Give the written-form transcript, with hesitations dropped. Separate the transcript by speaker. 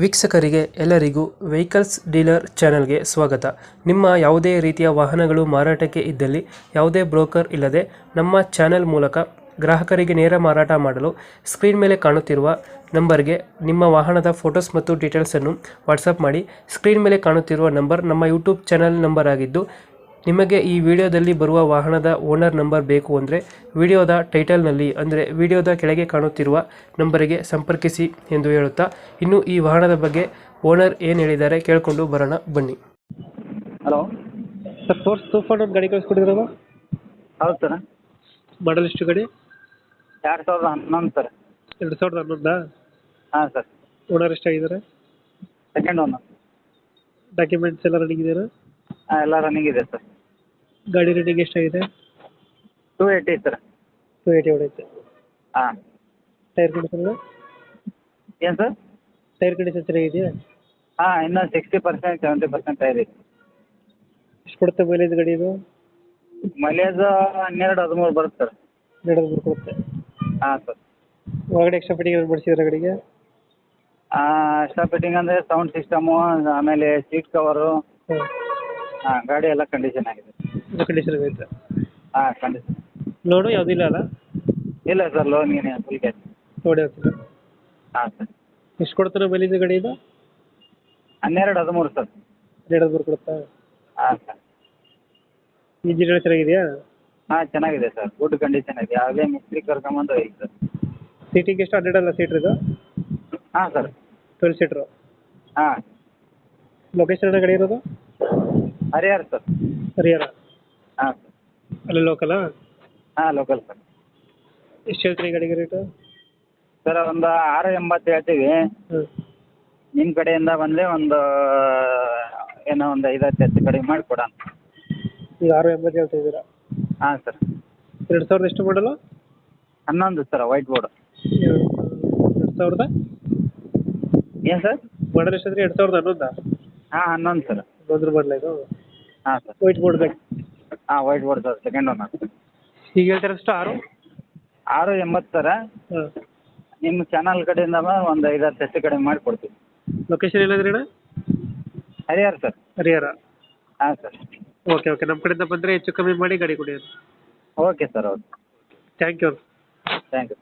Speaker 1: ವೀಕ್ಷಕರಿಗೆ ಎಲ್ಲರಿಗೂ vehicles dealer ಚಾನೆಲ್ಗೆ ಸ್ವಾಗತ. ನಿಮ್ಮ ಯಾವುದೇ ರೀತಿಯ ವಾಹನಗಳು ಮಾರಾಟಕ್ಕೆ ಇದ್ದಲ್ಲಿ ಯಾವುದೇ ಬ್ರೋಕರ್ ಇಲ್ಲದೆ ನಮ್ಮ ಚಾನೆಲ್ ಮೂಲಕ ಗ್ರಾಹಕರಿಗೆ ನೇರ ಮಾರಾಟ ಮಾಡಲು ಸ್ಕ್ರೀನ್ ಮೇಲೆ ಕಾಣುತ್ತಿರುವ ನಂಬರ್ಗೆ ನಿಮ್ಮ ವಾಹನದ ಫೋಟೋಸ್ ಮತ್ತು ಡೀಟೇಲ್ಸನ್ನು ವಾಟ್ಸಪ್ ಮಾಡಿ. ಸ್ಕ್ರೀನ್ ಮೇಲೆ ಕಾಣುತ್ತಿರುವ ನಂಬರ್ ನಮ್ಮ ಯೂಟ್ಯೂಬ್ ಚಾನೆಲ್ ನಂಬರ್ ಆಗಿದ್ದು, ನಿಮಗೆ ಈ ವಿಡಿಯೋದಲ್ಲಿ ಬರುವ ವಾಹನದ ಓನರ್ ನಂಬರ್ ಬೇಕು ಅಂದರೆ ವಿಡಿಯೋದ ಟೈಟಲ್ನಲ್ಲಿ ಅಂದರೆ ವಿಡಿಯೋದ ಕೆಳಗೆ ಕಾಣುತ್ತಿರುವ ನಂಬರಿಗೆ ಸಂಪರ್ಕಿಸಿ ಎಂದು ಹೇಳುತ್ತಾ, ಇನ್ನು ಈ ವಾಹನದ ಬಗ್ಗೆ ಓನರ್ ಏನು ಹೇಳಿದ್ದಾರೆ ಕೇಳಿಕೊಂಡು ಬರೋಣ ಬನ್ನಿ.
Speaker 2: ಹಲೋ
Speaker 1: ಸರ್, ಫೋರ್ಸ್ ತೂಫಾನ್ ಒಂದು ಗಾಡಿ ಕಳಿಸ್ಕೊಟ್ಟಿದ್ರಲ್ಲ,
Speaker 2: ಹೌದು ಸರ್.
Speaker 1: ಮಾಡಲ್ ಎಷ್ಟು ಗಾಡಿ?
Speaker 2: 2011 ಸರ್.
Speaker 1: 2011?
Speaker 2: ಹಾಂ ಸರ್.
Speaker 1: ಓನರ್ ಎಷ್ಟಾಗಿದ್ದಾರೆ?
Speaker 2: Second owner.
Speaker 1: ಡಾಕ್ಯುಮೆಂಟ್ಸ್ ಎಲ್ಲ ರನ್ನಿಂಗ್ ಇದೆಯಾ?
Speaker 2: ಹಾಂ, ಎಲ್ಲ ರನ್ನಿಂಗ್ ಇದೆ ಸರ್.
Speaker 1: ಗಾಡಿ ರೇಟಿಂಗ್ ಎಷ್ಟಾಗಿದೆ?
Speaker 2: 280 ಸರ್.
Speaker 1: 280 ಹೊಡೆಯುತ್ತೆ.
Speaker 2: ಹಾಂ.
Speaker 1: Tyre condition?
Speaker 2: ಏನು ಸರ್?
Speaker 1: ಟೈರ್ ಕಂಡೀಷನ್ ಚೆನ್ನಾಗಿದೆಯಾ?
Speaker 2: ಹಾಂ, ಇನ್ನೂ 60% 70% ಇದೆ.
Speaker 1: ಎಷ್ಟು ಕೊಡುತ್ತೆ ಮೈಲೇಜ್ ಗಾಡಿ ಇದು?
Speaker 2: ಮೈಲೇಜ್ 12-13 ಬರುತ್ತೆ ಸರ್.
Speaker 1: 2 ಕೊಡುತ್ತೆ.
Speaker 2: ಹಾಂ ಸರ್.
Speaker 1: ಒಳಗಡೆ ಎಕ್ಸ್ಟ್ರಾ ಫಿಟ್ಟಿಂಗ್ ಏನು ಮಾಡಿಸಿದ್ರೆ ಗಾಡಿಗೆ?
Speaker 2: ಎಕ್ಸ್ಟ್ರಾ ಫಿಟ್ಟಿಂಗ್ ಅಂದರೆ ಸೌಂಡ್ ಸಿಸ್ಟಮು, ಆಮೇಲೆ ಸೀಟ್ ಕವರು. ಹಾಂ, ಗಾಡಿ ಎಲ್ಲ ಕಂಡೀಷನ್ ಆಗಿದೆ.
Speaker 1: ಕಂಡೀಷನ್ ಆಗೈತೆ.
Speaker 2: ಹಾಂ, ಕಂಡೀಷನ್.
Speaker 1: ಲೋನು ಯಾವುದಿಲ್ಲ ಅಲ್ಲ?
Speaker 2: ಇಲ್ಲ ಸರ್, ಲೋನ್ ಏನೇ ಫುಲ್ ಕ್ಯಾಶ್.
Speaker 1: ನೋಡಿ ಆಗ್ತದೆ.
Speaker 2: ಹಾಂ ಸರ್.
Speaker 1: ಎಷ್ಟು ಕೊಡ್ತಾರೆ ಮೈಲೇಜ್ ಗಾಡಿ ಇದು?
Speaker 2: 12-13 ಸರ್.
Speaker 1: 2 ಕೊಡುತ್ತಾ?
Speaker 2: ಹಾಂ ಸರ್.
Speaker 1: ಇಂಜಿನ್ ಎಲ್ಲ ಚೆನ್ನಾಗಿದೆಯಾ?
Speaker 2: ಹಾಂ, ಚೆನ್ನಾಗಿದೆ ಸರ್. ಗುಡ್ ಕಂಡೀಷನ್ ಇದೆ. ಯಾವುದೇ ಮಿಸ್ತ್ರಿ ಕರ್ಕೊಂಬಂದು ಒಯ್ಯಿ ಸರ್.
Speaker 1: ಸೀಟಿಂಗ್ ಎಷ್ಟು? 100 ಅಲ್ಲ ಸೀಟ್ರ್ ಇದು?
Speaker 2: ಹಾಂ ಸರ್.
Speaker 1: 12 ಸೀಟ್ರು.
Speaker 2: ಹಾಂ.
Speaker 1: ಲೊಕೇಶನ್ ಗಾಡಿ ಇರೋದು?
Speaker 2: ಹರಿಹರ ಸರ್.
Speaker 1: ಹರಿಹರ?
Speaker 2: ಹಾಂ ಸರ್.
Speaker 1: ಅಲ್ಲಿ ಲೋಕಲಾ?
Speaker 2: ಹಾಂ, ಲೋಕಲ್ ಸರ್.
Speaker 1: ಎಷ್ಟು ಹೇಳ್ತೀರಿ ಗಾಡಿಗೆ ರೇಟು?
Speaker 2: ಸರ್, ಒಂದು 680 ಹೇಳ್ತೀವಿ.
Speaker 1: ಹ್ಞೂ.
Speaker 2: ನಿಮ್ಮ ಕಡೆಯಿಂದ ಬಂದರೆ ಒಂದು ಏನೋ ಒಂದು 5-10 ಹೆಚ್ಚು ಕಡಿಮೆ ಮಾಡಿ ಕೊಡೋಣ.
Speaker 1: ಈಗ 680 ಹೇಳ್ತಾ ಇದ್ದೀರಾ?
Speaker 2: ಹಾಂ ಸರ್.
Speaker 1: 2000 ಎಷ್ಟು ಮಾಡಲು?
Speaker 2: 11 ಸರ್, ವೈಟ್ ಬೋರ್ಡ್.
Speaker 1: 2000?
Speaker 2: ಏನು ಸರ್?
Speaker 1: ಮಾಡಲ್ ಎಷ್ಟಾದ್ರೆ? 2011?
Speaker 2: ಹಾಂ, 11 ಸರ್.
Speaker 1: 11 ಮಾಡಲ ಇದು?
Speaker 2: ಹಾಂ ಸರ್.
Speaker 1: ವೈಟ್ ಬೋರ್ಡ್ ಬೇಕು?
Speaker 2: ಹಾಂ, white board sir, second owner.
Speaker 1: ಈಗ ಹೇಳ್ತಾರೆ ಎಷ್ಟು?
Speaker 2: 680 ಸರ.
Speaker 1: ಹಾಂ.
Speaker 2: ನಿಮ್ಮ ಚಾನಲ್ ಕಡೆಯಿಂದ ಒಂದು 5-10 ಹೆಚ್ಚು ಕಡಿಮೆ ಮಾಡಿ ಕೊಡ್ತೀವಿ.
Speaker 1: ಲೊಕೇಶನ್ ಎಲ್ಲಂದ್ರೆ ಅಣ್ಣ?
Speaker 2: ಹರಿಹರ ಸರ್.
Speaker 1: ಹರಿಹರ?
Speaker 2: ಹಾಂ ಸರ್.
Speaker 1: ಓಕೆ ಓಕೆ, ನಮ್ಮ ಕಡೆಯಿಂದ ಬಂದರೆ ಹೆಚ್ಚು ಕಮ್ಮಿ ಮಾಡಿ ಗಾಡಿ ಕೊಡಿ.
Speaker 2: Okay sir, okay.
Speaker 1: Thank you.
Speaker 2: Thank you.